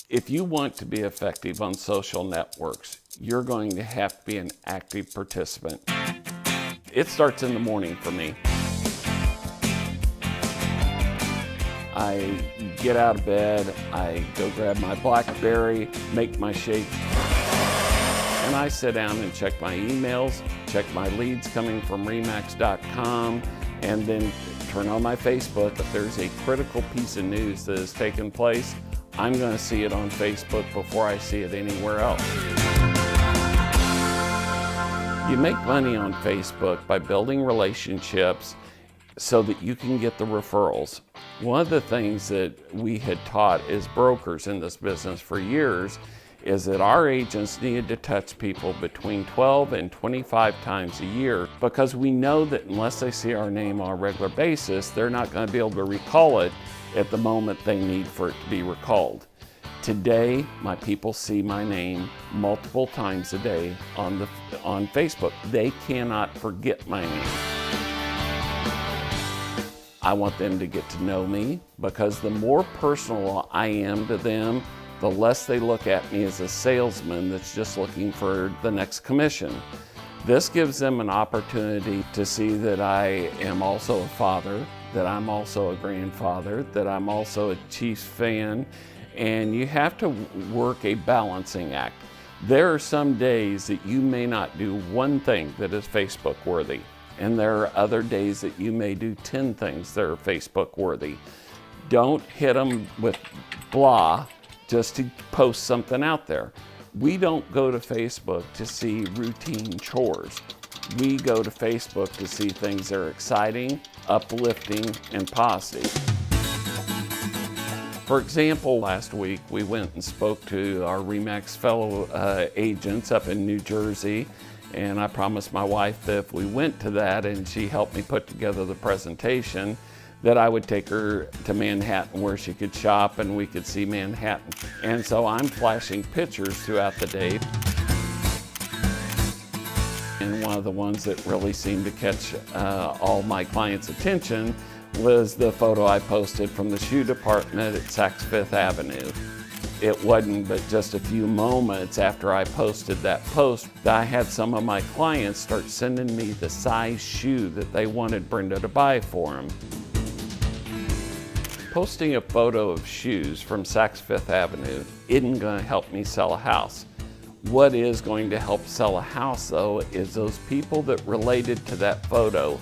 If you want to be effective on social networks, you're going to have to be an active participant. It starts in the morning for me. I get out of bed, I go grab my BlackBerry, make my shake, and I sit down and check my emails, check my leads coming from RE/MAX.com, and then turn on my Facebook. If there's a critical piece of news that has taken place, I'm going to see it on Facebook before I see it anywhere else. You make money on Facebook by building relationships so that you can get the referrals. One of the things that we had taught as brokers in this business for years is that our agents needed to touch people between 12 and 25 times a year, because we know that unless they see our name on a regular basis, they're not going to be able to recall it at the moment they need for it to be recalled. Today, my people see my name multiple times a day on Facebook. They cannot forget my name. I want them to get to know me, because the more personal I am to them, the less they look at me as a salesman that's just looking for the next commission. This gives them an opportunity to see that I am also a father, that I'm also a grandfather, that I'm also a Chiefs fan, and you have to work a balancing act. There are some days that you may not do one thing that is Facebook worthy, and there are other days that you may do 10 things that are Facebook worthy. Don't hit them with blah just to post something out there. We don't go to Facebook to see routine chores. We go to Facebook to see things that are exciting, uplifting, and positive. For example, last week we went and spoke to our RE/MAX fellow agents up in New Jersey, and I promised my wife that if we went to that and she helped me put together the presentation, that I would take her to Manhattan where she could shop and we could see Manhattan. And so I'm flashing pictures throughout the day. And one of the ones that really seemed to catch all my clients' attention was the photo I posted from the shoe department at Saks Fifth Avenue. It wasn't but just a few moments after I posted that post that I had some of my clients start sending me the size shoe that they wanted Brenda to buy for them. Posting a photo of shoes from Saks Fifth Avenue isn't going to help me sell a house. What is going to help sell a house, though, is those people that related to that photo.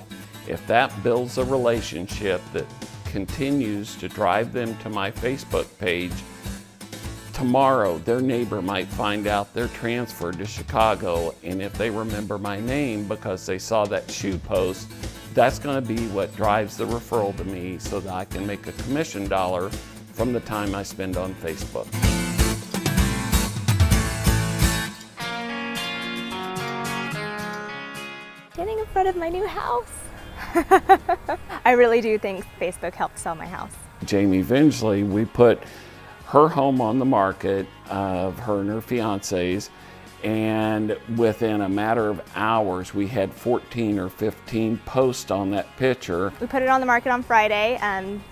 If that builds a relationship that continues to drive them to my Facebook page, tomorrow their neighbor might find out they're transferred to Chicago, and if they remember my name because they saw that shoe post, that's going to be what drives the referral to me so that I can make a commission dollar from the time I spend on Facebook. Getting in front of my new house. I really do think Facebook helped sell my house. Jamie Vingley, we put her home on the market, of her and her fiance's, and within a matter of hours we had 14 or 15 posts on that picture. We put it on the market on Friday.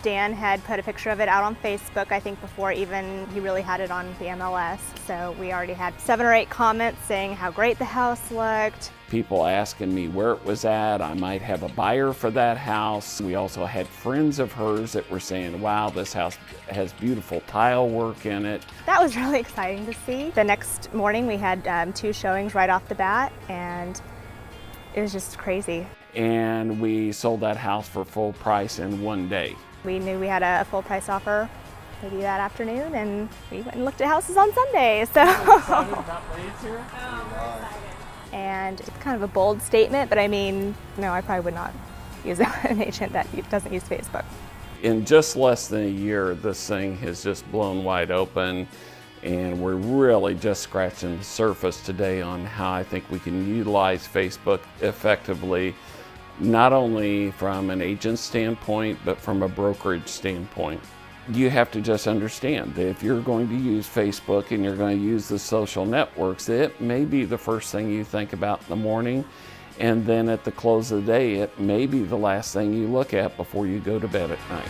Dan had put a picture of it out on Facebook, I think before even he really had it on the MLS. So we already had 7 or 8 comments saying how great the house looked. People asking me where it was at. I might have a buyer for that house. We also had friends of hers that were saying, wow, this house has beautiful tile work in it. That was really exciting to see. The next morning we had 2 showings right off the bat, and it was just crazy. And we sold that house for full price in one day. We knew we had a full price offer maybe that afternoon, and we went and looked at houses on Sunday. So. And it's kind of a bold statement, but I mean, no, I probably would not use an agent that doesn't use Facebook. In just less than a year, this thing has just blown wide open, and we're really just scratching the surface today on how I think we can utilize Facebook effectively, not only from an agent standpoint, but from a brokerage standpoint. You have to just understand that if you're going to use Facebook and you're going to use the social networks, it may be the first thing you think about in the morning, and then at the close of the day, it may be the last thing you look at before you go to bed at night.